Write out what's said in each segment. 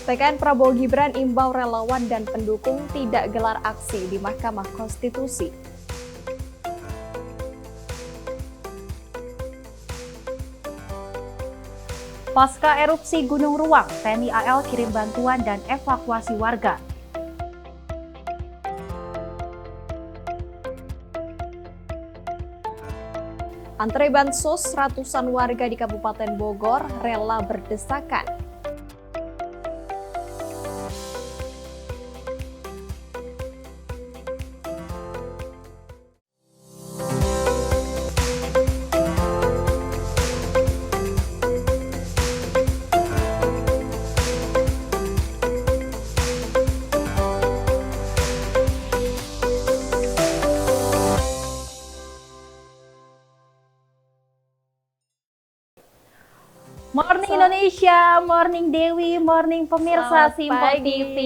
TKN Prabowo Gibran imbau relawan dan pendukung tidak gelar aksi di Mahkamah Konstitusi. Pasca erupsi Gunung Ruang, TNI AL kirim bantuan dan evakuasi warga. Antre bansos ratusan warga di Kabupaten Bogor rela berdesakan. Morning Indonesia, morning Dewi, morning pemirsa Simpo TV.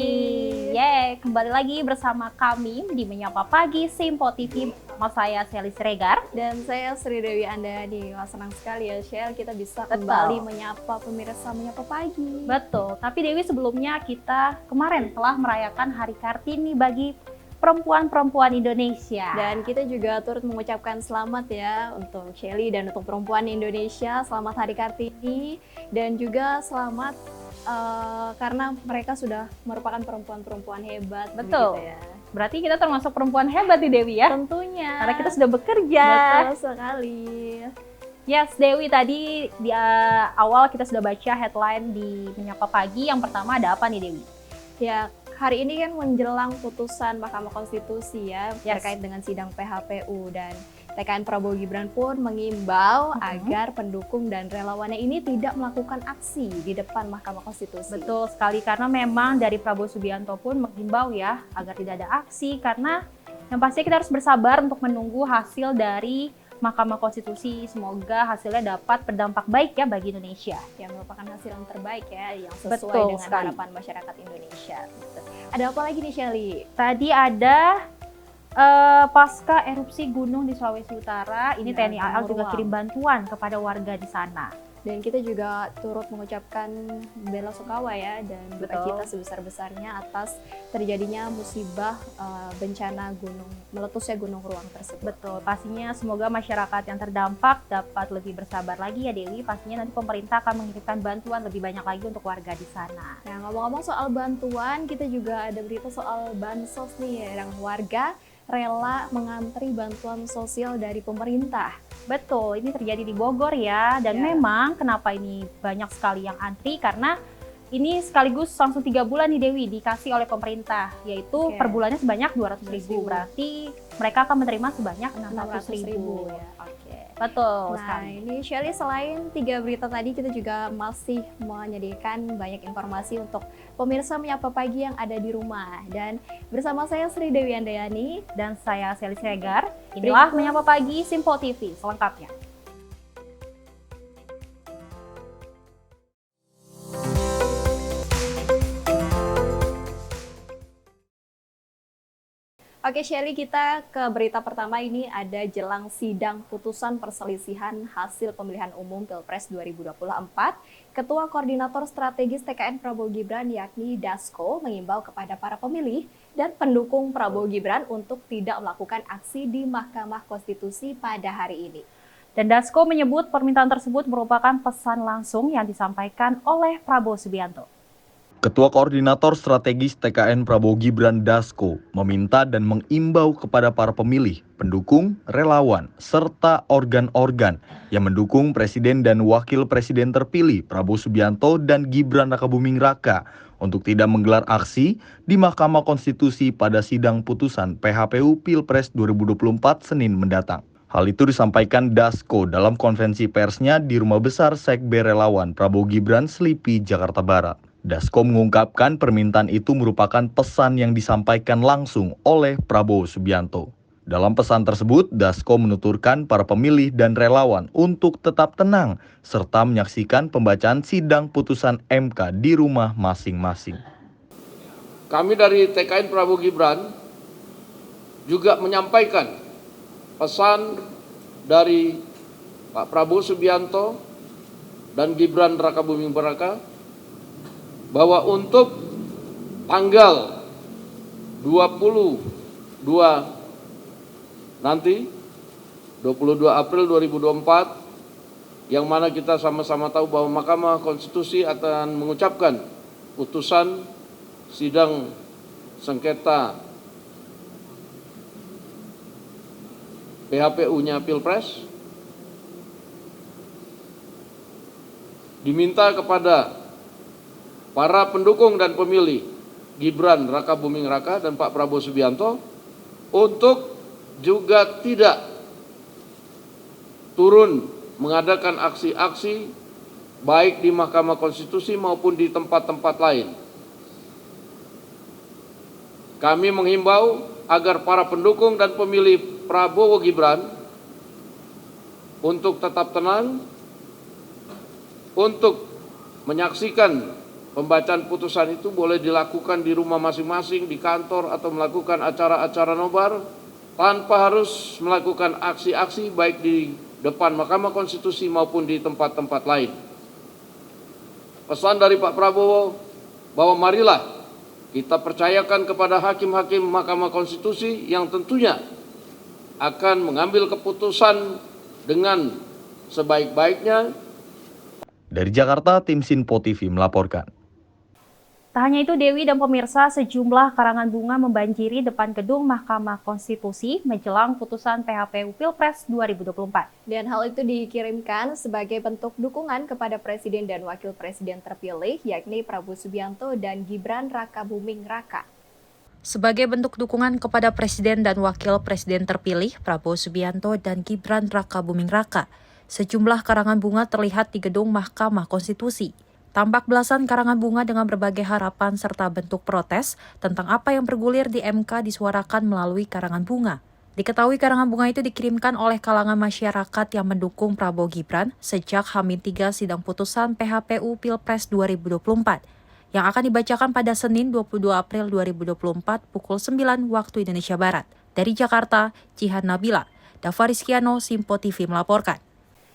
Kembali lagi bersama kami di Menyapa Pagi Simpo TV. Sama saya Sally Siregar dan saya Sri Dewi Andayani. Wah, senang sekali ya Shell kita bisa kembali menyapa pemirsa Menyapa Pagi. Betul, tapi Dewi sebelumnya kita kemarin telah merayakan Hari Kartini bagi perempuan-perempuan Indonesia. Dan kita juga turut mengucapkan selamat ya untuk Shelly dan untuk perempuan Indonesia. Selamat Hari Kartini dan juga selamat karena mereka sudah merupakan perempuan-perempuan hebat. Betul. Ya. Berarti kita termasuk perempuan hebat nih Dewi ya? Tentunya. Karena kita sudah bekerja. Betul sekali. Yes, Dewi, tadi di awal kita sudah baca headline di Menyapa Pagi. Yang pertama ada apa nih Dewi? Ya, hari ini kan menjelang putusan Mahkamah Konstitusi ya, terkait dengan sidang PHPU, dan TKN Prabowo Gibran pun mengimbau agar pendukung dan relawannya ini tidak melakukan aksi di depan Mahkamah Konstitusi. Betul sekali, karena memang dari Prabowo Subianto pun mengimbau ya agar tidak ada aksi, karena yang pasti kita harus bersabar untuk menunggu hasil dari Mahkamah Konstitusi. Semoga hasilnya dapat berdampak baik ya bagi Indonesia. Yang merupakan hasil yang terbaik ya, yang sesuai Betul dengan sekali. harapan masyarakat Indonesia. Ada apa lagi nih Shelly? Tadi ada pasca erupsi gunung di Sulawesi Utara, ini TNI AL juga kirim bantuan kepada warga di sana. Dan kita juga turut mengucapkan bela sungkawa ya dan duka cita sebesar-besarnya atas terjadinya musibah bencana meletusnya Gunung Ruang tersebut. Betul, pastinya semoga masyarakat yang terdampak dapat lebih bersabar lagi ya Dewi. Pastinya nanti pemerintah akan mengirimkan bantuan lebih banyak lagi untuk warga di sana. Nah, ngomong-ngomong soal bantuan, kita juga ada berita soal bansos nih ya, yang warga rela mengantri bantuan sosial dari pemerintah. Betul, ini terjadi di Bogor ya, dan memang kenapa ini banyak sekali yang antri, karena ini sekaligus langsung 3 bulan nih Dewi dikasih oleh pemerintah, yaitu per bulannya sebanyak 200.000, berarti mereka akan menerima sebanyak 600.000 ya. Betul. Nah, ini Shelly, selain 3 berita tadi, kita juga masih menyediakan banyak informasi untuk pemirsa Menyapa Pagi yang ada di rumah. Dan bersama saya Sri Dewi Andayani dan saya Sally Siregar. Inilah Menyapa Pagi Simpo TV selengkapnya. Oke Shelly, kita ke berita pertama. Ini ada jelang sidang putusan perselisihan hasil pemilihan umum Pilpres 2024. Ketua Koordinator Strategis TKN Prabowo Gibran yakni Dasko mengimbau kepada para pemilih dan pendukung Prabowo Gibran untuk tidak melakukan aksi di Mahkamah Konstitusi pada hari ini. Dan Dasko menyebut permintaan tersebut merupakan pesan langsung yang disampaikan oleh Prabowo Subianto. Ketua Koordinator Strategis TKN Prabowo Gibran Dasko meminta dan mengimbau kepada para pemilih, pendukung, relawan, serta organ-organ yang mendukung Presiden dan Wakil Presiden terpilih Prabowo Subianto dan Gibran Rakabuming Raka untuk tidak menggelar aksi di Mahkamah Konstitusi pada sidang putusan PHPU Pilpres 2024 Senin mendatang. Hal itu disampaikan Dasko dalam konferensi persnya di Rumah Besar Sekber Relawan Prabowo Gibran Selipi, Jakarta Barat. Dasko mengungkapkan permintaan itu merupakan pesan yang disampaikan langsung oleh Prabowo Subianto. Dalam pesan tersebut, Dasko menuturkan para pemilih dan relawan untuk tetap tenang serta menyaksikan pembacaan sidang putusan MK di rumah masing-masing. Kami dari TKN Prabowo Gibran juga menyampaikan pesan dari Pak Prabowo Subianto dan Gibran Rakabuming Raka bahwa untuk tanggal 22 nanti, 22 April 2024, yang mana kita sama-sama tahu bahwa Mahkamah Konstitusi akan mengucapkan putusan sidang sengketa PHPU-nya Pilpres, diminta kepada para pendukung dan pemilih Gibran Raka Buming Raka dan Pak Prabowo Subianto untuk juga tidak turun mengadakan aksi-aksi baik di Mahkamah Konstitusi maupun di tempat-tempat lain. Kami menghimbau agar para pendukung dan pemilih Prabowo Gibran untuk tetap tenang, untuk menyaksikan pembacaan putusan itu boleh dilakukan di rumah masing-masing, di kantor, atau melakukan acara-acara nobar tanpa harus melakukan aksi-aksi baik di depan Mahkamah Konstitusi maupun di tempat-tempat lain. Pesan dari Pak Prabowo bahwa marilah kita percayakan kepada hakim-hakim Mahkamah Konstitusi yang tentunya akan mengambil keputusan dengan sebaik-baiknya. Dari Jakarta, tim Sinpo TV melaporkan. Tak hanya itu, Dewi dan pemirsa, sejumlah karangan bunga membanjiri depan gedung Mahkamah Konstitusi menjelang putusan PHPU Pilpres 2024. Dan hal itu dikirimkan sebagai bentuk dukungan kepada Presiden dan Wakil Presiden terpilih, yakni Prabowo Subianto dan Gibran Raka Buming Raka. Sebagai bentuk dukungan kepada Presiden dan Wakil Presiden terpilih, Prabowo Subianto dan Gibran Raka Buming Raka, sejumlah karangan bunga terlihat di gedung Mahkamah Konstitusi. Tampak belasan karangan bunga dengan berbagai harapan serta bentuk protes tentang apa yang bergulir di MK disuarakan melalui karangan bunga. Diketahui karangan bunga itu dikirimkan oleh kalangan masyarakat yang mendukung Prabowo Gibran sejak H-3 sidang putusan PHPU Pilpres 2024 yang akan dibacakan pada Senin 22 April 2024 pukul 9 waktu Indonesia Barat. Dari Jakarta, Jihan Nabila, Dava Rizkiano, Sinpo TV melaporkan.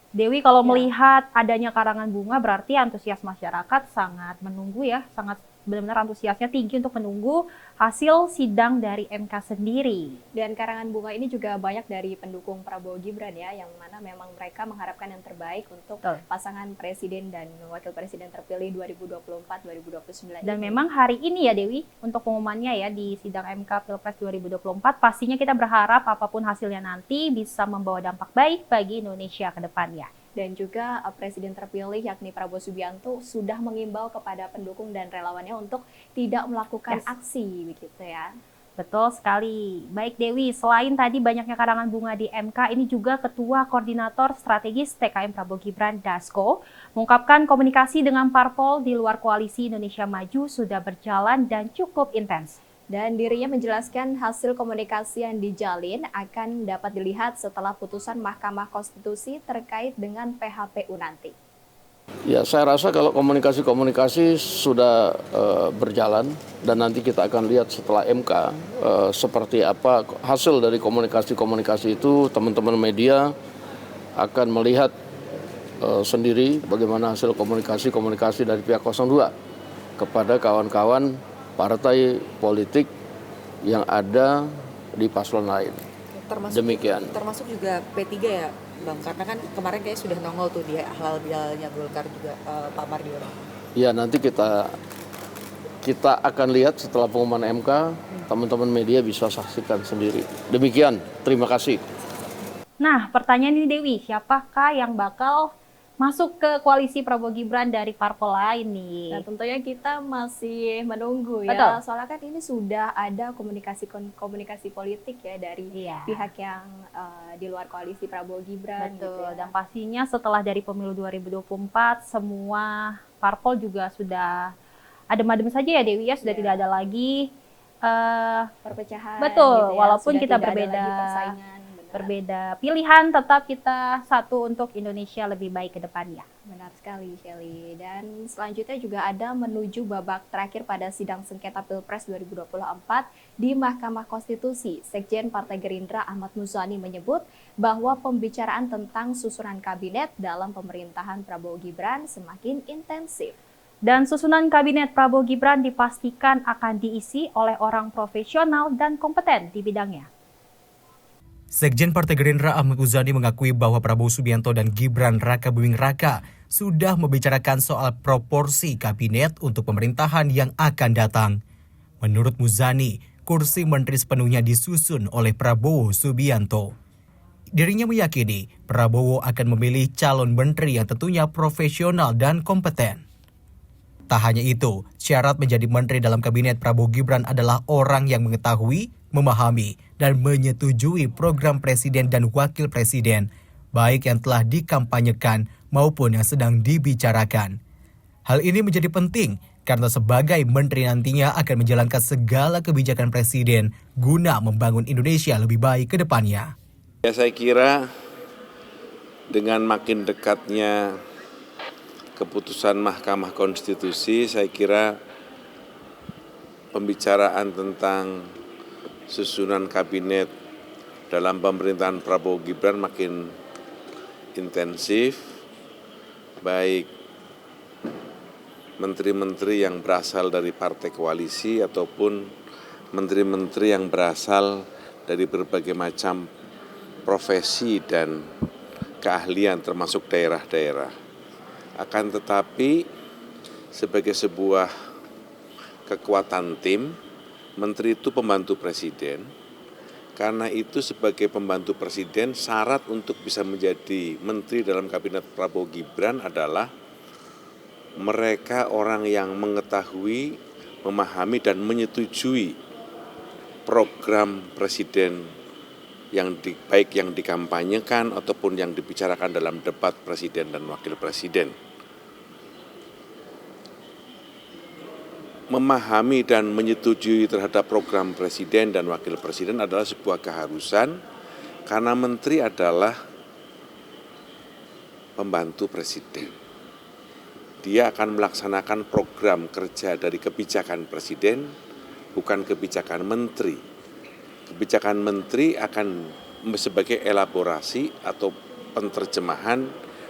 Dewi, kalau melihat adanya karangan bunga berarti antusias masyarakat sangat menunggu ya, sangat benar-benar antusiasnya tinggi untuk menunggu hasil sidang dari MK sendiri. Dan karangan bunga ini juga banyak dari pendukung Prabowo Gibran ya, yang mana memang mereka mengharapkan yang terbaik untuk pasangan Presiden dan Wakil Presiden terpilih 2024-2029. Dan memang hari ini ya Dewi, untuk pengumumannya ya di sidang MK Pilpres 2024, pastinya kita berharap apapun hasilnya nanti bisa membawa dampak baik bagi Indonesia ke depannya. Dan juga Presiden terpilih yakni Prabowo Subianto sudah mengimbau kepada pendukung dan relawannya untuk tidak melakukan aksi begitu ya. Betul sekali. Baik Dewi, selain tadi banyaknya karangan bunga di MK, ini juga Ketua Koordinator Strategis TKN Prabowo Gibran Dasko mengungkapkan komunikasi dengan parpol di luar koalisi Indonesia Maju sudah berjalan dan cukup intens. Dan dirinya menjelaskan hasil komunikasi yang dijalin akan dapat dilihat setelah putusan Mahkamah Konstitusi terkait dengan PHPU nanti. Ya, saya rasa kalau komunikasi sudah berjalan dan nanti kita akan lihat setelah MK seperti apa hasil dari komunikasi itu, teman-teman media akan melihat sendiri bagaimana hasil komunikasi dari pihak 02 kepada kawan-kawan partai politik yang ada di paslon lain. Demikian. Termasuk juga P3 ya, Bang, karena kan kemarin kayaknya sudah nongol tuh di halal bihalnya Golkar juga, Pak Mardiono. Ya, nanti kita akan lihat setelah pengumuman MK, teman-teman media bisa saksikan sendiri. Demikian, terima kasih. Nah, pertanyaan ini Dewi, siapakah yang bakal masuk ke koalisi Prabowo Gibran dari parpol lain nih? Nah, tentunya kita masih menunggu ya. Betul. Soalnya kan ini sudah ada komunikasi politik ya dari pihak yang di luar koalisi Prabowo Gibran. Betul. Gitu ya. Dan pastinya setelah dari pemilu 2024 semua parpol juga sudah adem-adem saja ya Dewi ya, sudah tidak ada lagi perpecahan. betul, gitu ya. walaupun Sudah kita tidak ada berbeda lagi persaingan. berbeda pilihan, tetap kita satu untuk Indonesia lebih baik ke depannya. Benar sekali, Shelly. Dan selanjutnya juga ada menuju babak terakhir pada sidang sengketa Pilpres 2024 di Mahkamah Konstitusi. Sekjen Partai Gerindra Ahmad Muzani menyebut bahwa pembicaraan tentang susunan kabinet dalam pemerintahan Prabowo Gibran semakin intensif. Dan susunan kabinet Prabowo Gibran dipastikan akan diisi oleh orang profesional dan kompeten di bidangnya. Sekjen Partai Gerindra Ahmad Muzani mengakui bahwa Prabowo Subianto dan Gibran Raka Buming Raka sudah membicarakan soal proporsi kabinet untuk pemerintahan yang akan datang. Menurut Muzani, kursi menteri sepenuhnya disusun oleh Prabowo Subianto. Dirinya meyakini Prabowo akan memilih calon menteri yang tentunya profesional dan kompeten. Tak hanya itu, syarat menjadi menteri dalam kabinet Prabowo Gibran adalah orang yang mengetahui, memahami, dan menyetujui program presiden dan wakil presiden, baik yang telah dikampanyekan maupun yang sedang dibicarakan. Hal ini menjadi penting karena sebagai menteri nantinya akan menjalankan segala kebijakan presiden guna membangun Indonesia lebih baik ke depannya. Ya, saya kira dengan makin dekatnya keputusan Mahkamah Konstitusi, saya kira pembicaraan tentang susunan kabinet dalam pemerintahan Prabowo Gibran makin intensif, baik menteri-menteri yang berasal dari partai koalisi ataupun menteri-menteri yang berasal dari berbagai macam profesi dan keahlian termasuk daerah-daerah. Akan tetapi sebagai sebuah kekuatan tim, menteri itu pembantu presiden. Karena itu sebagai pembantu presiden, syarat untuk bisa menjadi menteri dalam kabinet Prabowo Gibran adalah mereka orang yang mengetahui, memahami dan menyetujui program presiden yang baik yang dikampanyekan ataupun yang dibicarakan dalam debat presiden dan wakil presiden. Memahami dan menyetujui terhadap program presiden dan wakil presiden adalah sebuah keharusan karena menteri adalah pembantu presiden. Dia akan melaksanakan program kerja dari kebijakan presiden, bukan kebijakan menteri. Kebijakan menteri akan sebagai elaborasi atau penerjemahan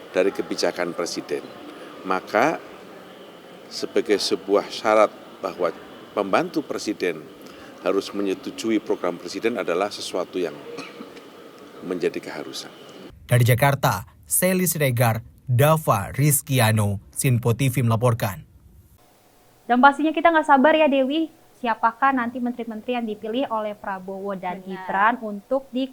dari kebijakan presiden. Maka sebagai sebuah syarat bahwa pembantu presiden harus menyetujui program presiden adalah sesuatu yang menjadi keharusan. Dari Jakarta, Sely Siregar, Dava Rizkiano, Sinpo TV melaporkan. Dan pastinya kita nggak sabar ya Dewi, siapakah nanti menteri-menteri yang dipilih oleh Prabowo dan Gibran untuk di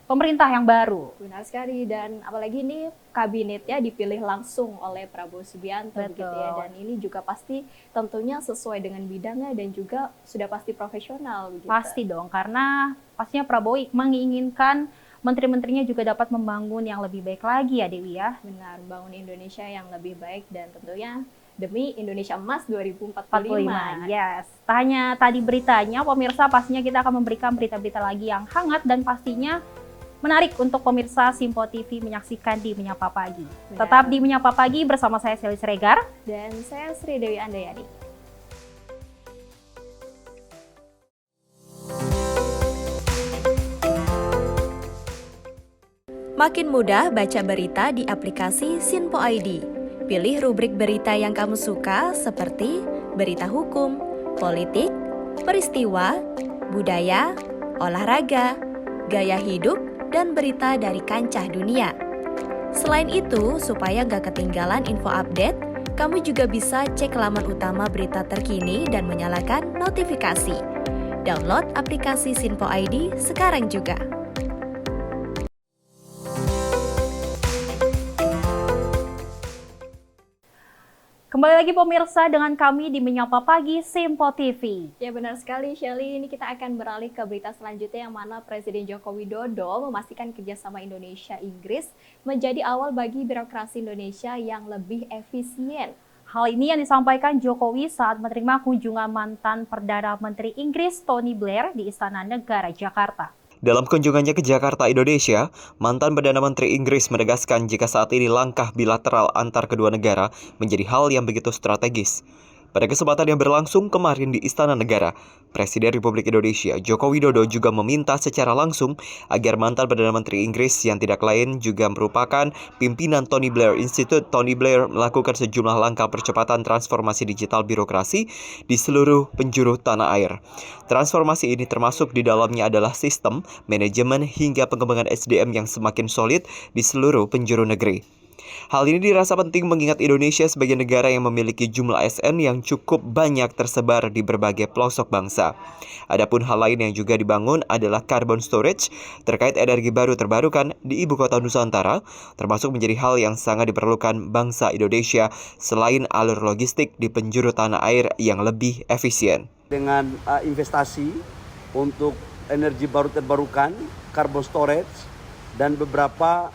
pemerintah yang baru. Benar sekali, dan apalagi ini kabinetnya dipilih langsung oleh Prabowo Subianto begitu ya, dan ini juga pasti tentunya sesuai dengan bidangnya dan juga sudah pasti profesional begitu. Pasti dong, karena pastinya Prabowo menginginkan menteri-menterinya juga dapat membangun yang lebih baik lagi ya Dewi ya. Benar, bangun Indonesia yang lebih baik dan tentunya demi Indonesia Emas 2045. Yes. Tak hanya tadi beritanya, pemirsa, pastinya kita akan memberikan berita-berita lagi yang hangat dan pastinya menarik untuk pemirsa Simpo TV menyaksikan di Menyapa Pagi. Benar. Tetap di Menyapa Pagi bersama saya Sely Siregar Dan saya Sri Dewi Andayani. Makin mudah baca berita di aplikasi Sinpo ID. Pilih rubrik berita yang kamu suka seperti berita hukum, politik, peristiwa, budaya, olahraga, gaya hidup, dan berita dari kancah dunia. Selain itu, supaya gak ketinggalan info update, kamu juga bisa cek laman utama berita terkini dan menyalakan notifikasi. Download aplikasi Sinpo ID sekarang juga. Kembali lagi pemirsa dengan kami di Menyapa Pagi Simpo TV. Ya benar sekali Shelly, ini kita akan beralih ke berita selanjutnya yang mana Presiden Joko Widodo memastikan kerjasama Indonesia-Inggris menjadi awal bagi birokrasi Indonesia yang lebih efisien. Hal ini yang disampaikan Jokowi saat menerima kunjungan mantan Perdana Menteri Inggris Tony Blair di Istana Negara Jakarta. Dalam kunjungannya ke Jakarta, Indonesia, mantan Perdana Menteri Inggris menegaskan jika saat ini langkah bilateral antar kedua negara menjadi hal yang begitu strategis. Pada kesempatan yang berlangsung kemarin di Istana Negara, Presiden Republik Indonesia Joko Widodo juga meminta secara langsung agar mantan Perdana Menteri Inggris yang tidak lain juga merupakan pimpinan Tony Blair Institute, Tony Blair, melakukan sejumlah langkah percepatan transformasi digital birokrasi di seluruh penjuru tanah air. Transformasi ini termasuk di dalamnya adalah sistem, manajemen hingga pengembangan SDM yang semakin solid di seluruh penjuru negeri. Hal ini dirasa penting mengingat Indonesia sebagai negara yang memiliki jumlah ASN yang cukup banyak tersebar di berbagai pelosok bangsa. Adapun hal lain yang juga dibangun adalah carbon storage terkait energi baru terbarukan di Ibu Kota Nusantara, termasuk menjadi hal yang sangat diperlukan bangsa Indonesia selain alur logistik di penjuru tanah air yang lebih efisien. Dengan investasi untuk energi baru terbarukan, carbon storage, dan beberapa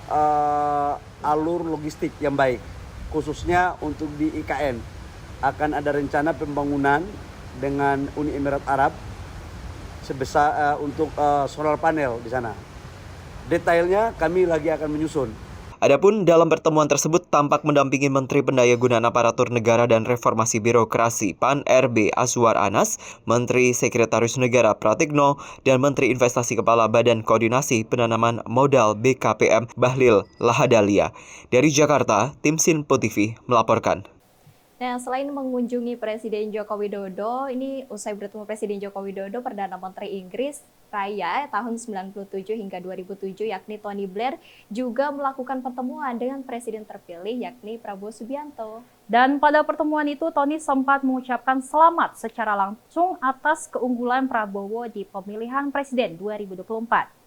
alur logistik yang baik, khususnya untuk di IKN. Akan ada rencana pembangunan dengan Uni Emirat Arab sebesar untuk solar panel di sana. Detailnya kami lagi akan menyusun. Adapun dalam pertemuan tersebut tampak mendampingi Menteri Pendayagunaan Aparatur Negara dan Reformasi Birokrasi PAN-RB Azwar Anas, Menteri Sekretaris Negara Pratikno, dan Menteri Investasi Kepala Badan Koordinasi Penanaman Modal BKPM Bahlil Lahadalia. Dari Jakarta, tim Sinpo TV melaporkan. Nah, selain mengunjungi Presiden Joko Widodo, ini usai bertemu Presiden Joko Widodo, Perdana Menteri Inggris Raya tahun 97 hingga 2007 yakni Tony Blair juga melakukan pertemuan dengan Presiden terpilih yakni Prabowo Subianto. Dan pada pertemuan itu Tony sempat mengucapkan selamat secara langsung atas keunggulan Prabowo di pemilihan Presiden 2024.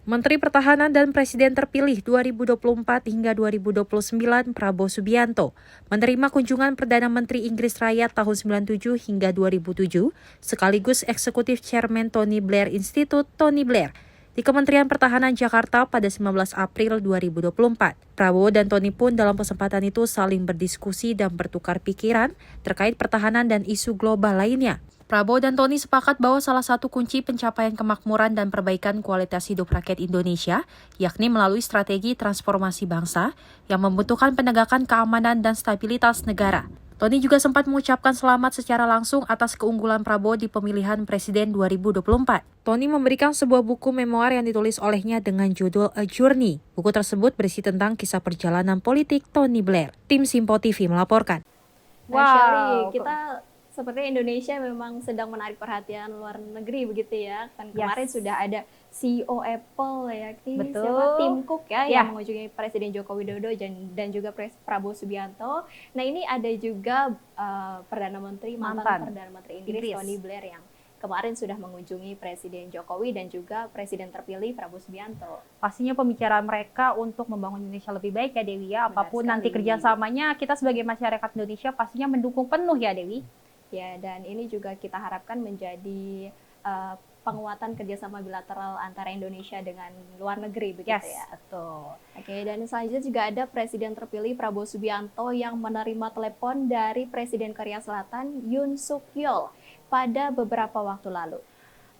Menteri Pertahanan dan Presiden terpilih 2024 hingga 2029 Prabowo Subianto menerima kunjungan Perdana Menteri Inggris Raya tahun 97 hingga 2007 sekaligus Eksekutif Chairman Tony Blair Institute Tony Blair di Kementerian Pertahanan Jakarta pada 19 April 2024. Prabowo dan Tony pun dalam kesempatan itu saling berdiskusi dan bertukar pikiran terkait pertahanan dan isu global lainnya. Prabowo dan Tony sepakat bahwa salah satu kunci pencapaian kemakmuran dan perbaikan kualitas hidup rakyat Indonesia, yakni melalui strategi transformasi bangsa yang membutuhkan penegakan keamanan dan stabilitas negara. Tony juga sempat mengucapkan selamat secara langsung atas keunggulan Prabowo di pemilihan Presiden 2024. Tony memberikan sebuah buku memoir yang ditulis olehnya dengan judul A Journey. Buku tersebut berisi tentang kisah perjalanan politik Tony Blair. Tim Sinpo TV melaporkan. Nah, Shelly, kita seperti Indonesia memang sedang menarik perhatian luar negeri begitu ya. Kan kemarin sudah ada CEO Apple ya, Tim Cook ya, yang mengunjungi Presiden Joko Widodo dan juga Prabowo Subianto. Nah, ini ada juga mantan Perdana Menteri Inggris Tony Blair yang kemarin sudah mengunjungi Presiden Jokowi dan juga Presiden terpilih Prabowo Subianto. Pastinya pembicaraan mereka untuk membangun Indonesia lebih baik ya Dewi ya. Apapun nanti kerjasamanya, kita sebagai masyarakat Indonesia pastinya mendukung penuh ya Dewi. Ya, dan ini juga kita harapkan menjadi penguatan kerjasama bilateral antara Indonesia dengan luar negeri begitu ya. Betul. Oke, dan selanjutnya juga ada Presiden terpilih Prabowo Subianto yang menerima telepon dari Presiden Korea Selatan Yoon Suk Yeol pada beberapa waktu lalu.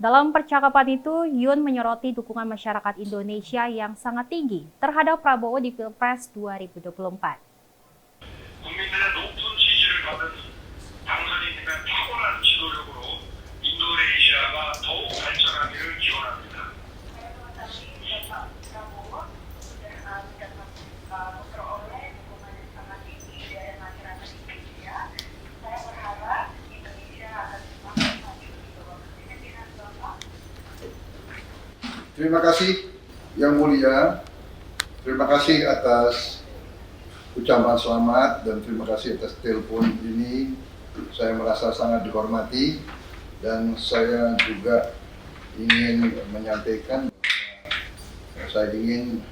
Dalam percakapan itu, Yoon menyoroti dukungan masyarakat Indonesia yang sangat tinggi terhadap Prabowo di Pilpres 2024. Terima kasih Yang Mulia, terima kasih atas ucapan selamat dan terima kasih atas telepon ini. Saya merasa sangat dihormati dan saya juga ingin menyampaikan saya ingin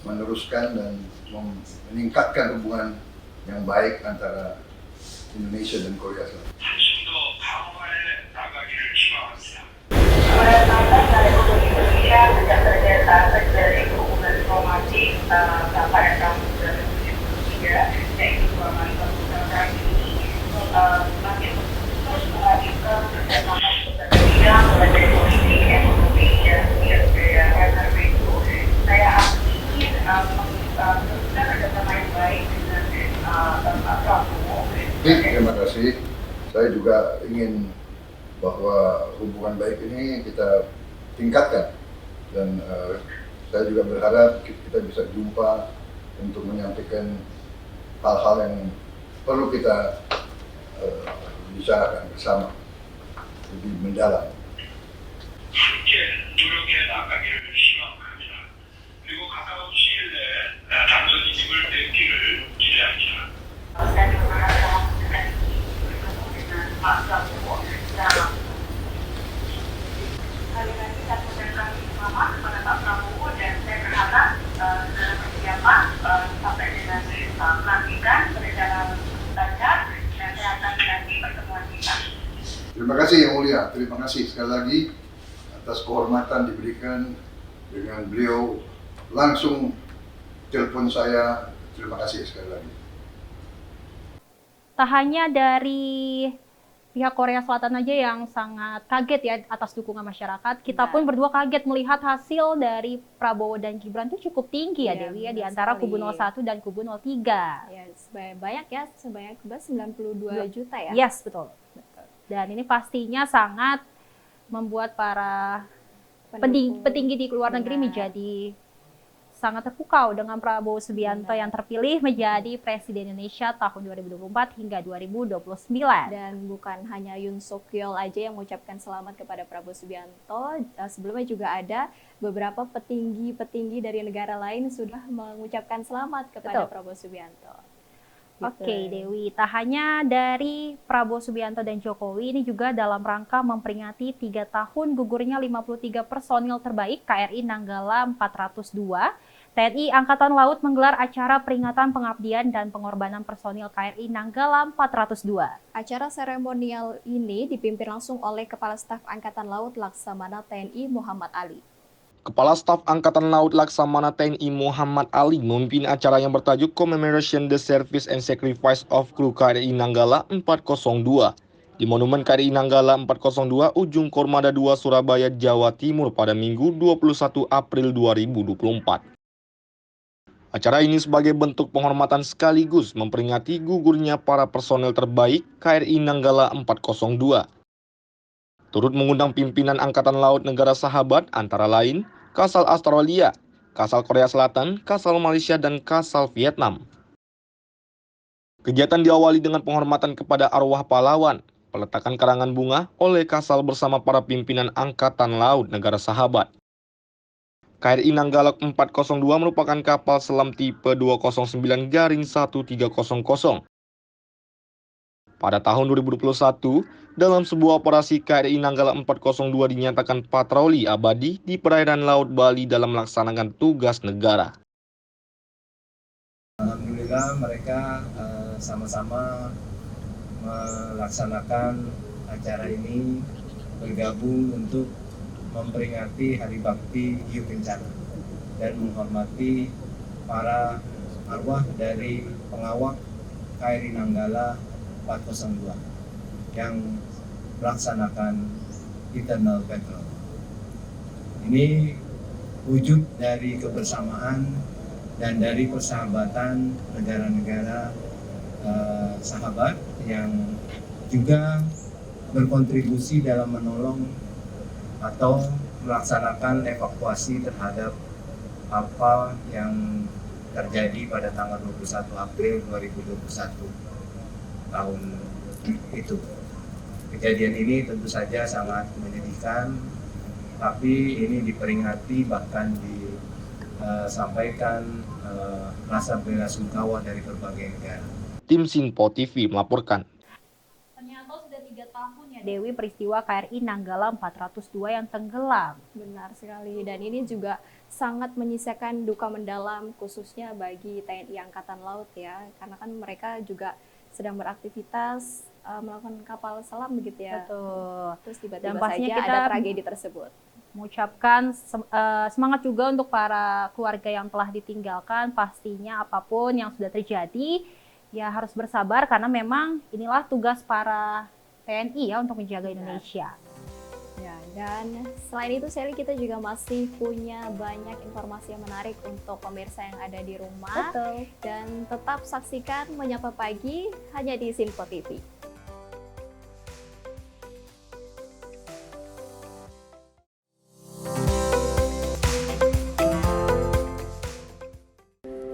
meneruskan dan meningkatkan hubungan yang baik antara Indonesia dan Korea Selatan. Dari hubungan diplomatik Bapak dan Kamu 2023, yaitu selama 5 tahun ini semakin terus menghadirkan kerjasama sebagai bidang mulai dari politik, ekonomi, dan budaya. Karena itu saya ingin meneruskan kerjasama yang baik dengan Bapak Prabowo. Terima kasih. saya juga ingin bahwa hubungan baik ini kita tingkatkan, dan saya juga berharap kita bisa jumpa untuk menyampaikan hal-hal yang perlu kita bicarakan bersama lebih mendalam. Saya juga berharap bertemu dengan Pak Prabowo dan kali lagi saya mengucapkan selamat kepada Pak Prabowo, dan saya berharap dalam persiapan sampai dengan pelantikan berjalan lancar, dan saya akan menanti pertemuan kita. Terima kasih Yang Mulia, terima kasih sekali lagi atas kehormatan diberikan dengan beliau langsung telepon saya. Terima kasih sekali lagi. Tak hanya dari pihak Korea Selatan aja yang sangat kaget ya atas dukungan masyarakat, kita pun berdua kaget melihat hasil dari Prabowo dan Gibran itu cukup tinggi ya Dewi ya, di antara kubu 01 dan kubu 03. Ya, banyak ya, sebanyak 92 juta ya. Yes, betul. Dan ini pastinya sangat membuat para petinggi di luar negeri menjadi sangat terpukau dengan Prabowo Subianto yang terpilih menjadi Presiden Indonesia tahun 2024 hingga 2029. Dan bukan hanya Yoon Suk Yeol aja yang mengucapkan selamat kepada Prabowo Subianto, sebelumnya juga ada beberapa petinggi dari negara lain sudah mengucapkan selamat kepada Prabowo Subianto. Oke Dewi, tak hanya dari Prabowo Subianto dan Jokowi, ini juga dalam rangka memperingati 3 tahun gugurnya 53 personil terbaik KRI Nanggala 402, TNI Angkatan Laut menggelar acara peringatan pengabdian dan pengorbanan personil KRI Nanggala 402. Acara seremonial ini dipimpin langsung oleh Kepala Staf Angkatan Laut Laksamana TNI Muhammad Ali. Kepala Staf Angkatan Laut Laksamana TNI Muhammad Ali memimpin acara yang bertajuk Commemoration the Service and Sacrifice of Crew KRI Nanggala 402 di Monumen KRI Nanggala 402 Ujung Kormada 2 Surabaya, Jawa Timur pada Minggu 21 April 2024. Acara ini sebagai bentuk penghormatan sekaligus memperingati gugurnya para personel terbaik KRI Nanggala 402. Turut mengundang pimpinan Angkatan Laut negara sahabat antara lain Kasal Australia, Kasal Korea Selatan, Kasal Malaysia, dan Kasal Vietnam. Kegiatan diawali dengan penghormatan kepada arwah pahlawan, peletakan karangan bunga oleh Kasal bersama para pimpinan Angkatan Laut negara sahabat. KRI Nanggala 402 merupakan kapal selam tipe 209-1300. Pada tahun 2021, dalam sebuah operasi KRI Nanggala 402 dinyatakan patroli abadi di perairan Laut Bali dalam melaksanakan tugas negara. Alhamdulillah mereka sama-sama melaksanakan acara ini, bergabung untuk memperingati Hari Bakti Hiu Kencana dan menghormati para arwah dari pengawak KRI Nanggala 402 yang melaksanakan Eternal Patrol. Ini wujud dari kebersamaan dan dari persahabatan negara-negara sahabat yang juga berkontribusi dalam menolong atau melaksanakan evakuasi terhadap apa yang terjadi pada tanggal 21 April 2021 tahun itu. Kejadian ini tentu saja sangat menyedihkan, tapi ini diperingati bahkan disampaikan rasa bela sungkawa dari berbagai negara. Tim Sinpo TV melaporkan. Ternyata sudah 3 tahun ya Dewi peristiwa KRI Nanggala 402 yang tenggelam. Benar sekali, dan ini juga sangat menyisakan duka mendalam khususnya bagi TNI Angkatan Laut ya, karena kan mereka juga sedang beraktivitas melakukan kapal selam begitu ya. Betul. Terus tiba-tiba saja ada tragedi tersebut. Mengucapkan semangat juga untuk para keluarga yang telah ditinggalkan. Pastinya apapun yang sudah terjadi ya harus bersabar, karena memang inilah tugas para TNI ya untuk menjaga Indonesia. Ya, dan selain itu Sally, kita juga masih punya banyak informasi yang menarik untuk pemirsa yang ada di rumah. Betul. Dan tetap saksikan Menyapa Pagi hanya di Sinpo TV.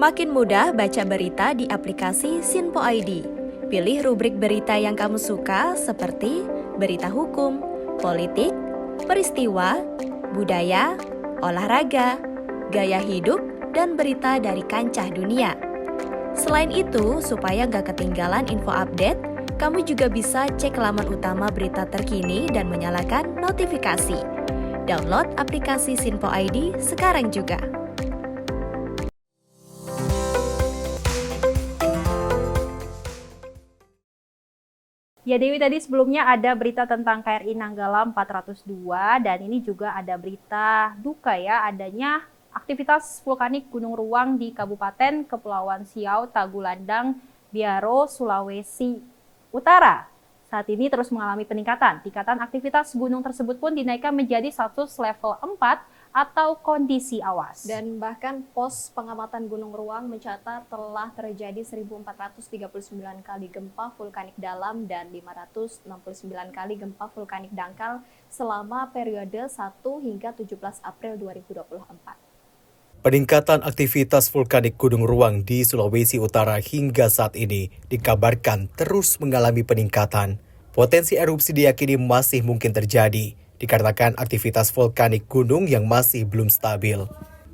Makin mudah baca berita di aplikasi Sinpo ID. Pilih rubrik berita yang kamu suka seperti berita hukum, politik, peristiwa, budaya, olahraga, gaya hidup, dan berita dari kancah dunia. Selain itu, supaya gak ketinggalan info update, kamu juga bisa cek laman utama berita terkini dan menyalakan notifikasi. Download aplikasi Sinpo ID sekarang juga. Ya Dewi, tadi sebelumnya ada berita tentang KRI Nanggala 402 dan ini juga ada berita duka ya, adanya aktivitas vulkanik Gunung Ruang di Kabupaten Kepulauan Siau, Tagulandang, Biaro, Sulawesi Utara. Saat ini terus mengalami peningkatan. Tingkatan aktivitas gunung tersebut pun dinaikkan menjadi status level 4 atau kondisi awas. Dan bahkan pos pengamatan Gunung Ruang mencatat telah terjadi 1.439 kali gempa vulkanik dalam dan 569 kali gempa vulkanik dangkal selama periode 1 hingga 17 April 2024. Peningkatan aktivitas vulkanik Gunung Ruang di Sulawesi Utara hingga saat ini dikabarkan terus mengalami peningkatan. Potensi erupsi diyakini masih mungkin terjadi, dikarenakan aktivitas vulkanik gunung yang masih belum stabil.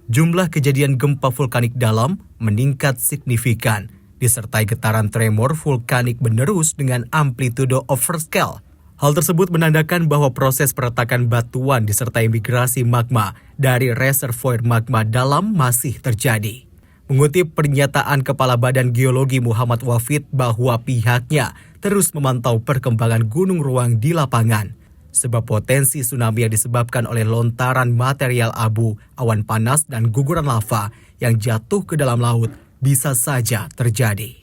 Jumlah kejadian gempa vulkanik dalam meningkat signifikan, disertai getaran tremor vulkanik menerus dengan amplitudo overscale. Hal tersebut menandakan bahwa proses peretakan batuan disertai migrasi magma dari reservoir magma dalam masih terjadi. Mengutip pernyataan Kepala Badan Geologi Muhammad Wafid bahwa pihaknya terus memantau perkembangan Gunung Ruang di lapangan, sebab potensi tsunami yang disebabkan oleh lontaran material abu, awan panas, dan guguran lava yang jatuh ke dalam laut bisa saja terjadi.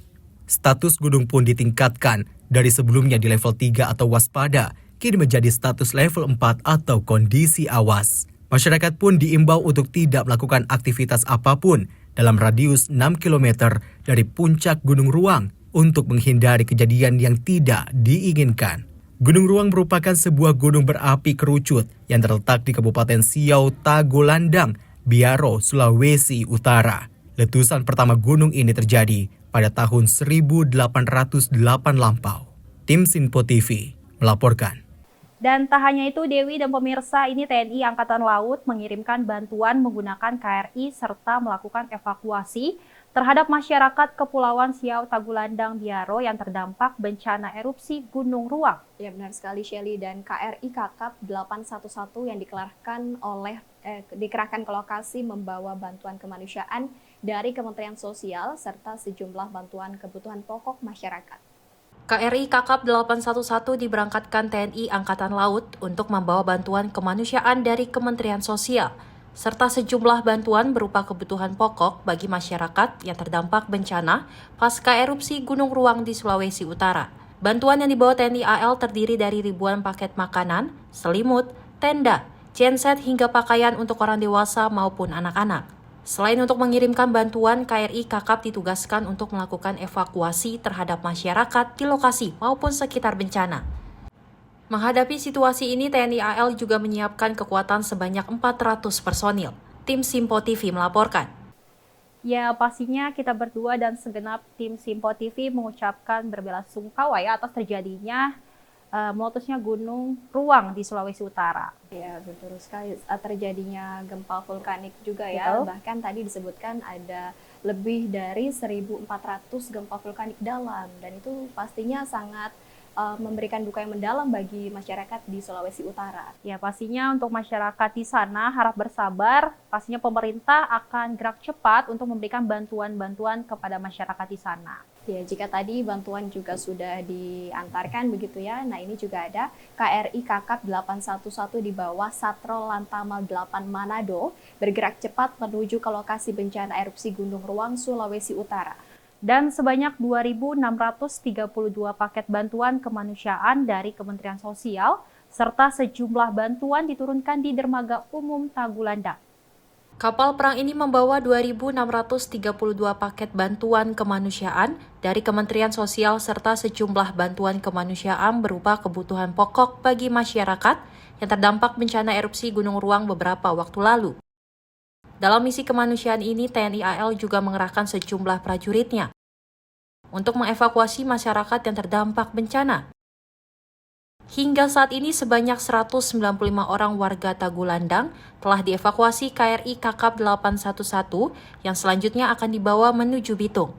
Status gunung pun ditingkatkan dari sebelumnya di level 3 atau waspada, kini menjadi status level 4 atau kondisi awas. Masyarakat pun diimbau untuk tidak melakukan aktivitas apapun dalam radius 6 km dari puncak Gunung Ruang untuk menghindari kejadian yang tidak diinginkan. Gunung Ruang merupakan sebuah gunung berapi kerucut yang terletak di Kabupaten Siau, Tagulandang, Biaro, Sulawesi Utara. Letusan pertama gunung ini terjadi pada tahun 1808 lampau. Tim Sinpo TV melaporkan. Dan tak hanya itu Dewi dan pemirsa, ini TNI Angkatan Laut mengirimkan bantuan menggunakan KRI serta melakukan evakuasi terhadap masyarakat Kepulauan Siau, Tagulandang, Biaro yang terdampak bencana erupsi Gunung Ruang. Ya benar sekali Shelly, dan KRI Kakap 811 yang dikerahkan ke lokasi membawa bantuan kemanusiaan dari Kementerian Sosial serta sejumlah bantuan kebutuhan pokok masyarakat. KRI Kakap 811 diberangkatkan TNI Angkatan Laut untuk membawa bantuan kemanusiaan dari Kementerian Sosial, serta sejumlah bantuan berupa kebutuhan pokok bagi masyarakat yang terdampak bencana pasca erupsi Gunung Ruang di Sulawesi Utara. Bantuan yang dibawa TNI AL terdiri dari ribuan paket makanan, selimut, tenda, genset hingga pakaian untuk orang dewasa maupun anak-anak. Selain untuk mengirimkan bantuan, KRI Kakap ditugaskan untuk melakukan evakuasi terhadap masyarakat di lokasi maupun sekitar bencana. Menghadapi situasi ini, TNI AL juga menyiapkan kekuatan sebanyak 400 personil. Tim Sinpo TV melaporkan. Ya, pastinya kita berdua dan segenap tim Sinpo TV mengucapkan berbelasungkawa ya atas terjadinya meletusnya Gunung Ruang di Sulawesi Utara. Ya, betul sekali. Terjadinya gempa vulkanik juga ya. Betul. Bahkan tadi disebutkan ada lebih dari 1.400 gempa vulkanik dalam. Dan itu pastinya sangat memberikan duka yang mendalam bagi masyarakat di Sulawesi Utara. Ya, pastinya untuk masyarakat di sana harap bersabar. Pastinya pemerintah akan gerak cepat untuk memberikan bantuan-bantuan kepada masyarakat di sana. Ya, jika tadi bantuan juga sudah diantarkan begitu ya. Nah, ini juga ada KRI Kakap 811 di bawah Satrol Lantamal 8 Manado bergerak cepat menuju ke lokasi bencana erupsi Gunung Ruang, Sulawesi Utara. Dan sebanyak 2.632 paket bantuan kemanusiaan dari Kementerian Sosial serta sejumlah bantuan diturunkan di Dermaga Umum Tagulandang. Kapal perang ini membawa 2.632 paket bantuan kemanusiaan dari Kementerian Sosial serta sejumlah bantuan kemanusiaan berupa kebutuhan pokok bagi masyarakat yang terdampak bencana erupsi Gunung Ruang beberapa waktu lalu. Dalam misi kemanusiaan ini, TNI AL juga mengerahkan sejumlah prajuritnya untuk mengevakuasi masyarakat yang terdampak bencana. Hingga saat ini sebanyak 195 orang warga Tagulandang telah dievakuasi KRI Kakap 811 yang selanjutnya akan dibawa menuju Bitung.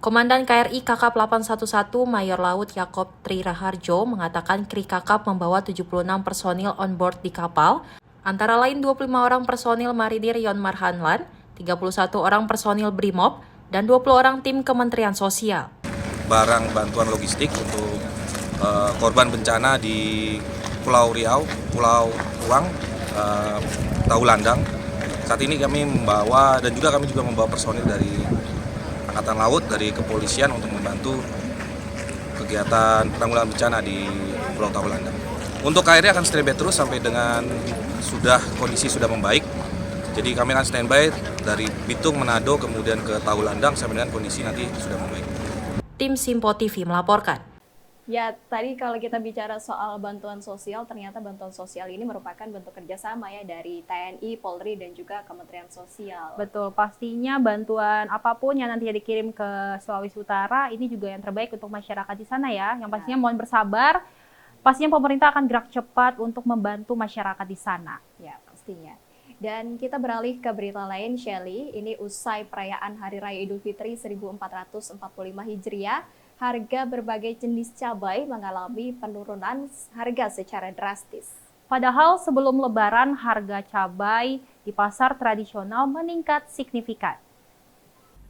Komandan KRI Kakap 811 Mayor Laut Yakob Tri Raharjo mengatakan KRI Kakap membawa 76 personil on board di kapal, antara lain 25 orang personil Marinir Yon Marhanlan, 31 orang personil Brimob, dan 20 orang tim Kementerian Sosial. Barang bantuan logistik untuk korban bencana di Pulau Riau, Pulau Ruang, Tagulandang. Saat ini kami membawa dan juga kami membawa personil dari Angkatan Laut, dari kepolisian untuk membantu kegiatan penanggulangan bencana di Pulau Tagulandang. Untuk KRI akan standby terus sampai dengan kondisi sudah membaik. Jadi kami akan standby dari Bitung, Manado, kemudian ke Tagulandang sampai dengan kondisi nanti sudah membaik. Tim Simpo TV melaporkan. Ya, tadi kalau kita bicara soal bantuan sosial, ternyata bantuan sosial ini merupakan bentuk kerjasama ya dari TNI, Polri, dan juga Kementerian Sosial. Betul, pastinya bantuan apapun yang nantinya dikirim ke Sulawesi Utara, ini juga yang terbaik untuk masyarakat di sana ya. Yang pastinya mohon bersabar, pastinya pemerintah akan gerak cepat untuk membantu masyarakat di sana. Ya, pastinya. Dan kita beralih ke berita lain, Shelly. Ini usai perayaan Hari Raya Idul Fitri 1445 Hijriah, harga berbagai jenis cabai mengalami penurunan harga secara drastis. Padahal sebelum Lebaran, harga cabai di pasar tradisional meningkat signifikan.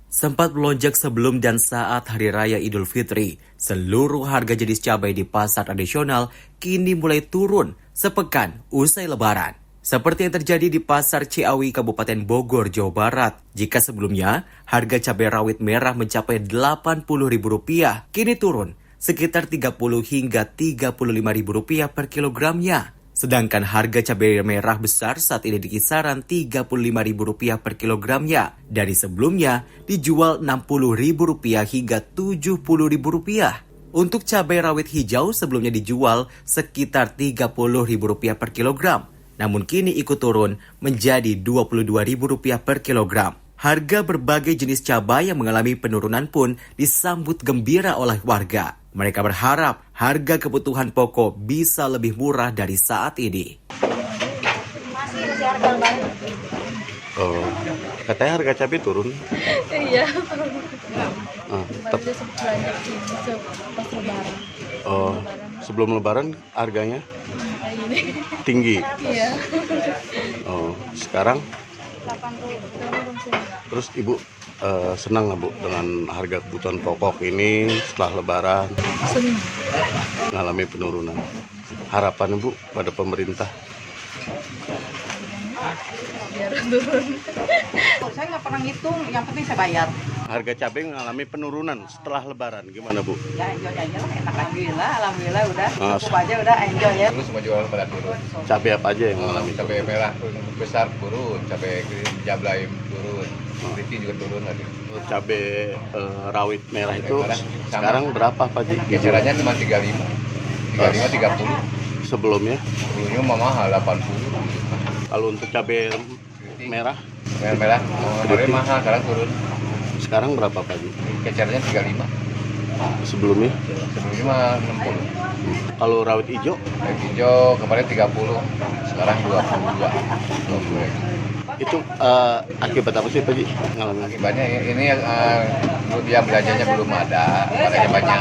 Sempat melonjak sebelum dan saat Hari Raya Idul Fitri, seluruh harga jenis cabai di pasar tradisional kini mulai turun sepekan usai Lebaran. Seperti yang terjadi di Pasar Ciawi, Kabupaten Bogor, Jawa Barat. Jika sebelumnya harga cabai rawit merah mencapai Rp80.000, kini turun sekitar Rp30 hingga Rp35.000 per kilogramnya. Sedangkan harga cabai merah besar saat ini di kisaran Rp35.000 per kilogramnya. Dari sebelumnya dijual Rp60.000 hingga Rp70.000. Untuk cabai rawit hijau sebelumnya dijual sekitar Rp30.000 per kilogram. Namun kini ikut turun menjadi Rp22.000 per kilogram. Harga berbagai jenis cabai yang mengalami penurunan pun disambut gembira oleh warga. Mereka berharap harga kebutuhan pokok bisa lebih murah dari saat ini. Oh, katanya harga cabai turun. Iya. Tapi Pas Lebaran. oh, sebelum Lebaran harganya tinggi. Iya. Oh, sekarang 80. terus Ibu senang nggak Bu dengan harga kebutuhan pokok ini setelah Lebaran Senang. mengalami penurunan? Harapan Ibu pada pemerintah? Biar turun. Saya nggak pernah ngitung, yang penting saya bayar. Harga cabai mengalami penurunan setelah Lebaran, gimana Bu? Ya enjoy aja lah, enak alhamdulillah udah cukup aja udah enjoy ya. Terus semua jualan pada turun. Cabai apa aja yang mengalami? Cabai merah besar turun, cabai jablay turun, keriting juga turun lagi. Cabai rawit merah itu sekarang berapa Pak Ji? Kisarannya cuma 35, 30. Sebelumnya mah mahal 80. Kalau untuk cabai merah? Merah kemarin mahal, sekarang turun. Sekarang berapa Pak Ji? Kisarannya 35. Sebelumnya? Sebelumnya mah 60. Kalau rawit hijau? Rawit hijau kemarin 30, sekarang 22. Itu akibat apa sih Pak Ji? Akibatnya ini yang belanjanya belum ada, barangnya banyak.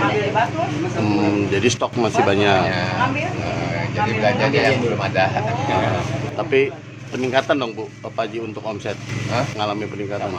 Jadi stok masih banyak. Jadi belanjanya yang belum ada. Tapi peningkatan dong Bu, Pak Ji untuk omset? Mengalami peningkatan.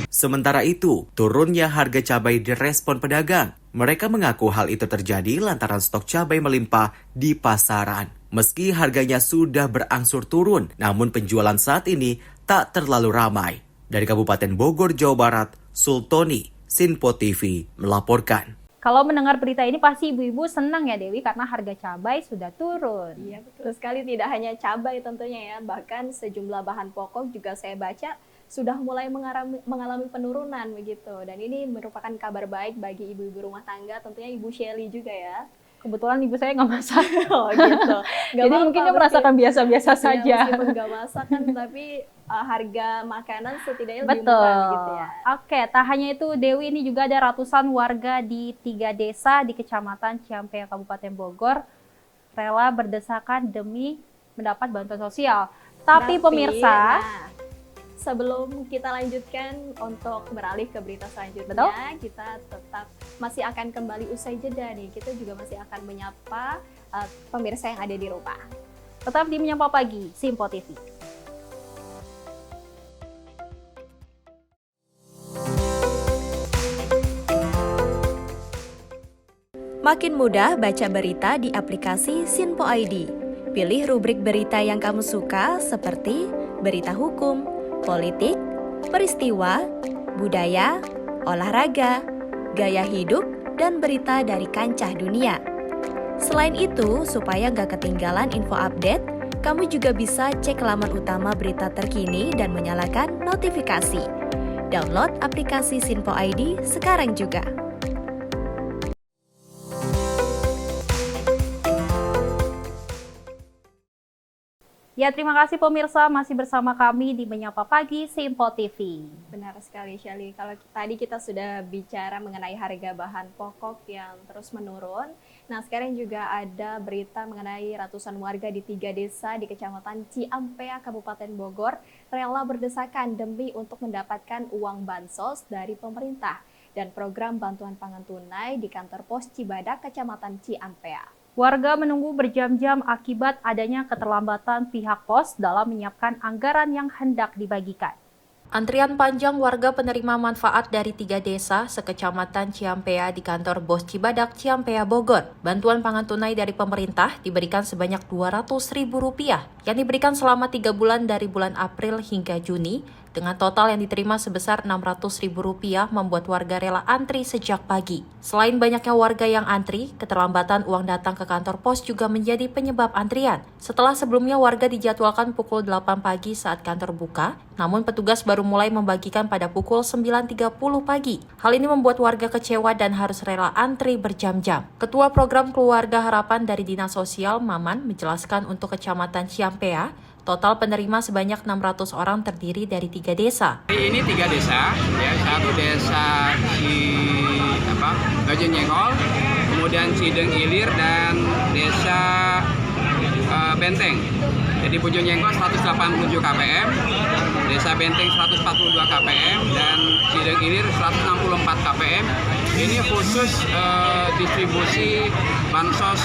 Sementara itu, turunnya harga cabai direspon pedagang. Mereka mengaku hal itu terjadi lantaran stok cabai melimpah di pasaran. Meski harganya sudah berangsur turun, namun penjualan saat ini tak terlalu ramai. Dari Kabupaten Bogor, Jawa Barat, Sultoni, Sinpo TV melaporkan. Kalau mendengar berita ini pasti ibu-ibu senang ya Dewi karena harga cabai sudah turun. Iya betul sekali, tidak hanya cabai tentunya ya, bahkan sejumlah bahan pokok juga saya baca sudah mulai mengalami penurunan begitu. Dan ini merupakan kabar baik bagi ibu-ibu rumah tangga, tentunya Ibu Shelly juga ya. Kebetulan ibu saya nggak masak. Oh gitu. Jadi mungkin dia merasakan biasa-biasa saja. Meskipun nggak masak kan, tapi harga makanan setidaknya lebih Betul. murah gitu ya. Oke, tak hanya itu Dewi, ini juga ada ratusan warga di 3 desa di Kecamatan Ciampea, Kabupaten Bogor rela berdesakan demi mendapat bantuan sosial. Tapi pemirsa, sebelum kita lanjutkan untuk beralih ke berita selanjutnya, kita tetap masih akan kembali usai jeda nih. Kita juga masih akan menyapa pemirsa yang ada di rumah. Tetap di Menyapa Pagi, Simpo TV. Makin mudah baca berita di aplikasi Sinpo ID. Pilih rubrik berita yang kamu suka seperti berita hukum, politik, peristiwa, budaya, olahraga, gaya hidup, dan berita dari kancah dunia. Selain itu, supaya nggak ketinggalan info update, kamu juga bisa cek laman utama berita terkini dan menyalakan notifikasi. Download aplikasi Sinpo ID sekarang juga. Ya, terima kasih pemirsa masih bersama kami di Menyapa Pagi Simpo TV. Benar sekali, Shelly. Kalau tadi kita sudah bicara mengenai harga bahan pokok yang terus menurun. Nah, sekarang juga ada berita mengenai ratusan warga di 3 desa di Kecamatan Ciampea, Kabupaten Bogor, rela berdesakan demi untuk mendapatkan uang bansos dari pemerintah dan program bantuan pangan tunai di kantor pos Cibadak, Kecamatan Ciampea. Warga menunggu berjam-jam akibat adanya keterlambatan pihak pos dalam menyiapkan anggaran yang hendak dibagikan. Antrian panjang warga penerima manfaat dari 3 desa sekecamatan Ciampea di kantor Pos Cibadak, Ciampea, Bogor. Bantuan pangan tunai dari pemerintah diberikan sebanyak Rp200.000 yang diberikan selama 3 bulan dari bulan April hingga Juni. Dengan total yang diterima sebesar Rp600.000 membuat warga rela antri sejak pagi. Selain banyaknya warga yang antri, keterlambatan uang datang ke kantor pos juga menjadi penyebab antrian. Setelah sebelumnya warga dijadwalkan pukul 8 pagi saat kantor buka, namun petugas baru mulai membagikan pada pukul 9.30 pagi. Hal ini membuat warga kecewa dan harus rela antri berjam-jam. Ketua Program Keluarga Harapan dari Dinas Sosial, Maman, menjelaskan untuk Kecamatan Ciampea, total penerima sebanyak 600 orang terdiri dari 3 desa. Ini 3 desa, ya, satu desa Gajen Jengkol, kemudian Cideng Ilir dan desa Benteng. Jadi Bojong Jengkol 187 kpm, desa Benteng 142 kpm, dan Cideng Ilir 164 kpm. Ini khusus distribusi bansos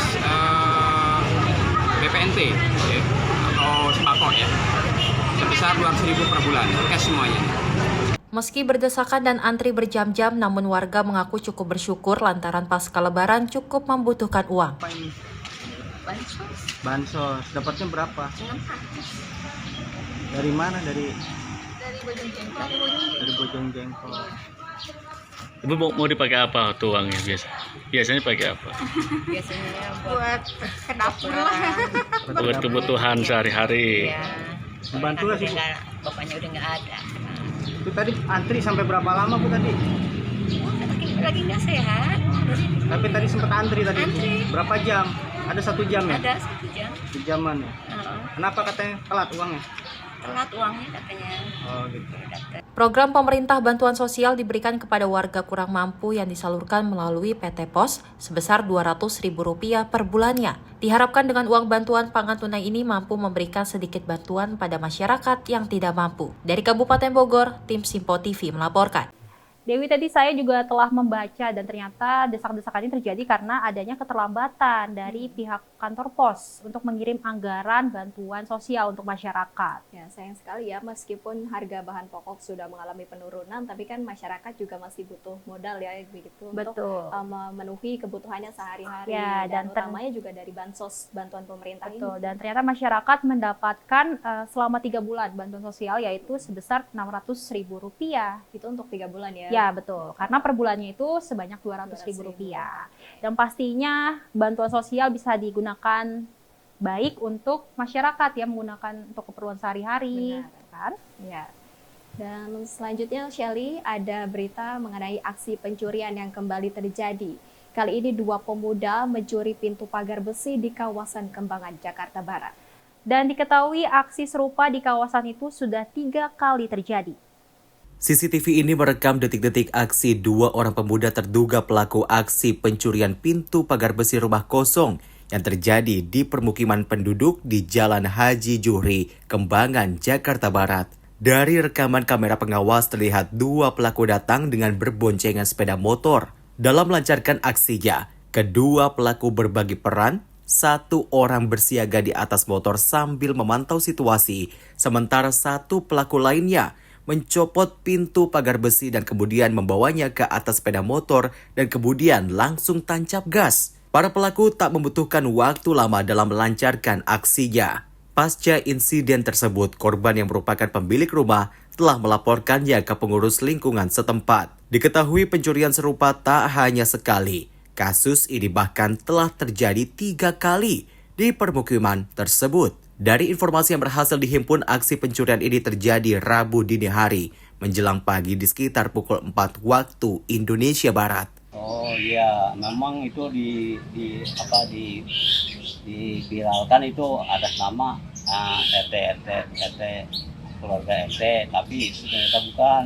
BPNT. Ya. Sembako ya, sebesar Rp200.000 per bulan, cash semuanya. Meski berdesakan dan antri berjam-jam, namun warga mengaku cukup bersyukur lantaran pasca lebaran cukup membutuhkan uang. Bansos, dapatnya berapa? 600. Dari mana? Dari Bojong Jengkol. Dari Bojong Jengkol. Ibu mau dipakai apa tuh uangnya biasanya pakai apa? Biasanya buat ke dapur lah. Buat kebutuhan sehari-hari. Ya. Membantu nggak sih? Bapaknya udah nggak ada. Itu tadi antri sampai berapa lama Bu tadi? Lagi nggak sehat. Tapi tadi sempat antri tadi. Antri. Berapa jam? Ada 1 jam ya? Ada 1 jam. 1 jaman ya? Kenapa katanya telat uangnya? Telat uangnya katanya. Oh gitu. Program pemerintah bantuan sosial diberikan kepada warga kurang mampu yang disalurkan melalui PT Pos sebesar Rp200.000 per bulannya. Diharapkan dengan uang bantuan pangan tunai ini mampu memberikan sedikit bantuan pada masyarakat yang tidak mampu. Dari Kabupaten Bogor, tim Simpo TV melaporkan. Dewi, tadi saya juga telah membaca dan ternyata desak-desakan ini terjadi karena adanya keterlambatan dari pihak kantor pos untuk mengirim anggaran bantuan sosial untuk masyarakat. Ya, sayang sekali ya, meskipun harga bahan pokok sudah mengalami penurunan, tapi kan masyarakat juga masih butuh modal ya begitu untuk memenuhi kebutuhannya sehari-hari. Ya, dan utamanya juga dari bansos, bantuan pemerintah ini. Dan ternyata masyarakat mendapatkan selama 3 bulan bantuan sosial yaitu sebesar Rp600.000. Itu untuk 3 bulan ya? Ya, betul. Karena per bulannya itu sebanyak Rp200.000. Dan pastinya bantuan sosial bisa digunakan baik untuk masyarakat yang menggunakan untuk keperluan sehari-hari, kan? Ya. Dan selanjutnya, Shelly, ada berita mengenai aksi pencurian yang kembali terjadi Kali ini 2 pemuda mencuri pintu pagar besi di kawasan Kembangan, Jakarta Barat. Dan diketahui aksi serupa di kawasan itu sudah 3 kali terjadi. CCTV ini merekam detik-detik aksi 2 orang pemuda terduga pelaku aksi pencurian pintu pagar besi rumah kosong yang terjadi di permukiman penduduk di Jalan Haji Juhri, Kembangan, Jakarta Barat. Dari rekaman kamera pengawas terlihat 2 pelaku datang dengan berboncengan sepeda motor. Dalam melancarkan aksinya, kedua pelaku berbagi peran, 1 orang bersiaga di atas motor sambil memantau situasi, sementara 1 pelaku lainnya mencopot pintu pagar besi dan kemudian membawanya ke atas sepeda motor dan kemudian langsung tancap gas. Para pelaku tak membutuhkan waktu lama dalam melancarkan aksinya. Pasca insiden tersebut, korban yang merupakan pemilik rumah telah melaporkannya ke pengurus lingkungan setempat. Diketahui pencurian serupa tak hanya sekali. Kasus ini bahkan telah terjadi 3 kali di permukiman tersebut. Dari informasi yang berhasil dihimpun, aksi pencurian ini terjadi Rabu dini hari menjelang pagi di sekitar pukul 4 waktu Indonesia Barat. Oh iya, memang itu diviralkan itu atas nama RT keluarga RT, tapi ternyata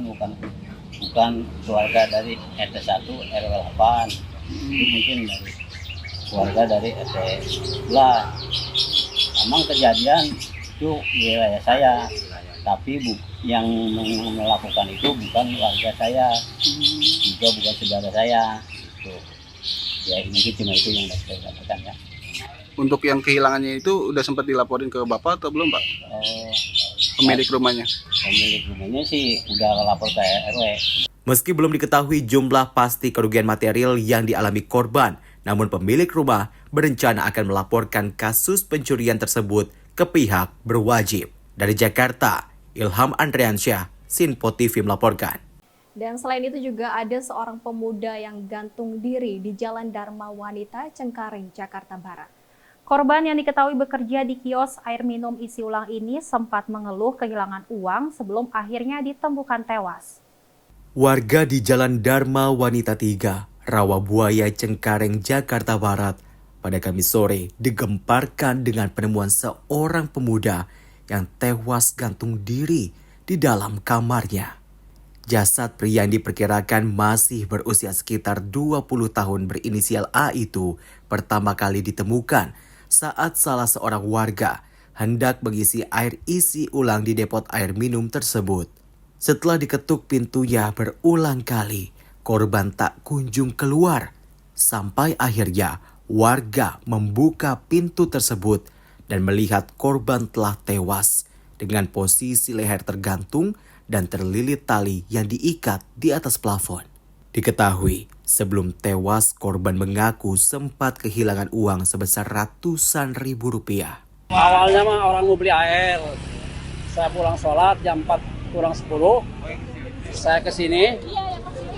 bukan keluarga dari RT 1 RW 8. Itu mungkin dari keluarga dari RT 11. Memang kejadian itu wilayah saya, tapi yang melakukan itu bukan warga saya, juga bukan saudara saya. Ya mungkin cuma itu yang saya katakan ya. Untuk yang kehilangannya itu udah sempat dilaporin ke Bapak atau belum, Pak? Pemilik rumahnya? Pemilik rumahnya sih udah lapor ke RW. Meski belum diketahui jumlah pasti kerugian material yang dialami korban, namun pemilik rumah berencana akan melaporkan kasus pencurian tersebut ke pihak berwajib. Dari Jakarta, Ilham Andriansyah, Sinpo TV melaporkan. Dan selain itu juga ada seorang pemuda yang gantung diri di Jalan Dharma Wanita, Cengkareng, Jakarta Barat. Korban yang diketahui bekerja di kios air minum isi ulang ini sempat mengeluh kehilangan uang sebelum akhirnya ditemukan tewas. Warga di Jalan Dharma Wanita 3, Rawabuaya, Cengkareng, Jakarta Barat pada Kamis sore digemparkan dengan penemuan seorang pemuda yang tewas gantung diri di dalam kamarnya. Jasad pria yang diperkirakan masih berusia sekitar 20 tahun berinisial A itu pertama kali ditemukan saat salah seorang warga hendak mengisi air isi ulang di depot air minum tersebut. Setelah diketuk pintunya berulang kali, korban tak kunjung keluar. Sampai akhirnya warga membuka pintu tersebut dan melihat korban telah tewas dengan posisi leher tergantung dan terlilit tali yang diikat di atas plafon. Diketahui, sebelum tewas korban mengaku sempat kehilangan uang sebesar ratusan ribu rupiah. Awalnya mah orang mau beli air. Saya pulang sholat jam 4:40. Saya kesini,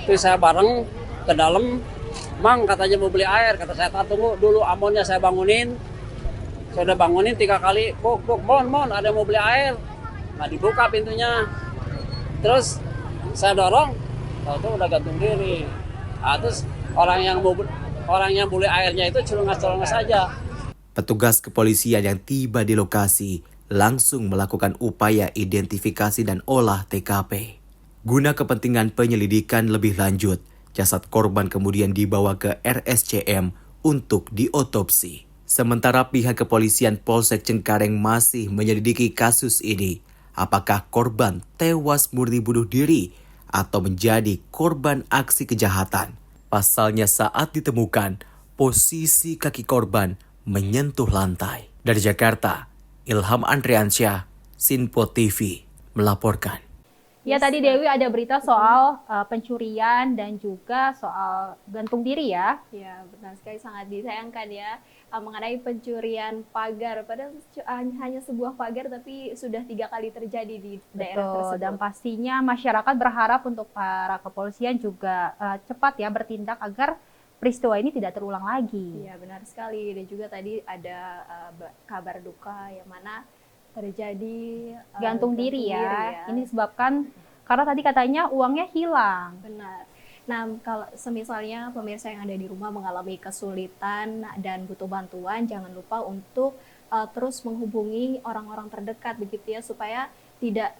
terus saya bareng ke dalam. Mang katanya mau beli air, kata saya tunggu dulu amonnya saya bangunin. Saya udah bangunin 3 kali, buk, mon, ada mau beli air. Nggak dibuka pintunya. Terus saya dorong, tahu-tahu udah gantung diri. Terus orang yang beli airnya itu celungas-celungas saja. Petugas kepolisian yang tiba di lokasi langsung melakukan upaya identifikasi dan olah TKP. Guna kepentingan penyelidikan lebih lanjut, jasad korban kemudian dibawa ke RSCM untuk diotopsi. Sementara pihak kepolisian Polsek Cengkareng masih menyelidiki kasus ini. Apakah korban tewas murni bunuh diri atau menjadi korban aksi kejahatan? Pasalnya saat ditemukan, posisi kaki korban menyentuh lantai. Dari Jakarta, Ilham Andriansyah, Sinpo TV melaporkan. Ya, tadi Dewi ada berita soal pencurian dan juga soal gantung diri ya. Ya, benar sekali, sangat disayangkan ya. Mengenai pencurian pagar, padahal hanya sebuah pagar tapi sudah 3 kali terjadi di daerah tersebut. Dan pastinya masyarakat berharap untuk para kepolisian juga cepat ya bertindak agar peristiwa ini tidak terulang lagi. Iya, benar sekali. Dan juga tadi ada kabar duka yang mana terjadi gantung diri ya. Ini disebabkan karena tadi katanya uangnya hilang. Benar. Nah, kalau semisalnya pemirsa yang ada di rumah mengalami kesulitan dan butuh bantuan, jangan lupa untuk terus menghubungi orang-orang terdekat begitu ya, supaya tidak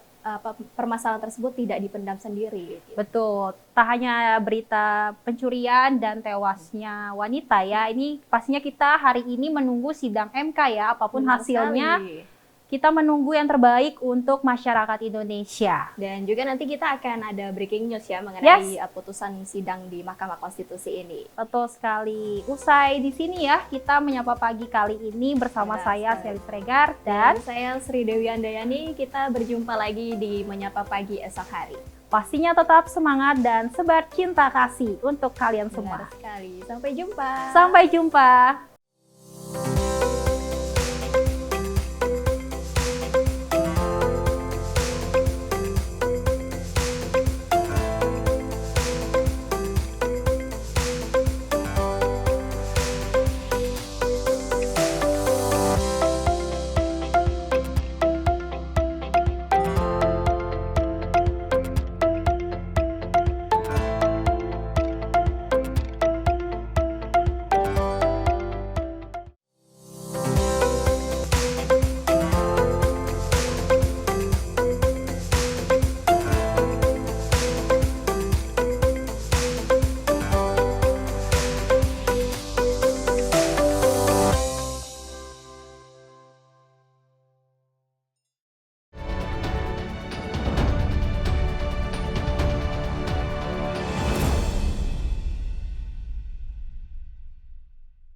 permasalahan tersebut tidak dipendam sendiri. Gitu. Betul, tak hanya berita pencurian dan tewasnya wanita ya, ini pastinya kita hari ini menunggu sidang MK ya, apapun Benar hasilnya. sekali. Kita menunggu yang terbaik untuk masyarakat Indonesia. Dan juga nanti kita akan ada breaking news ya mengenai putusan sidang di Mahkamah Konstitusi ini. Betul sekali. Usai di sini ya, kita menyapa pagi kali ini bersama saya Sally Sregar dan saya Sri Dewi Andayani. Kita berjumpa lagi di Menyapa Pagi esok hari. Pastinya tetap semangat dan sebar cinta kasih untuk kalian semua. Benar sekali. Sampai jumpa. Sampai jumpa.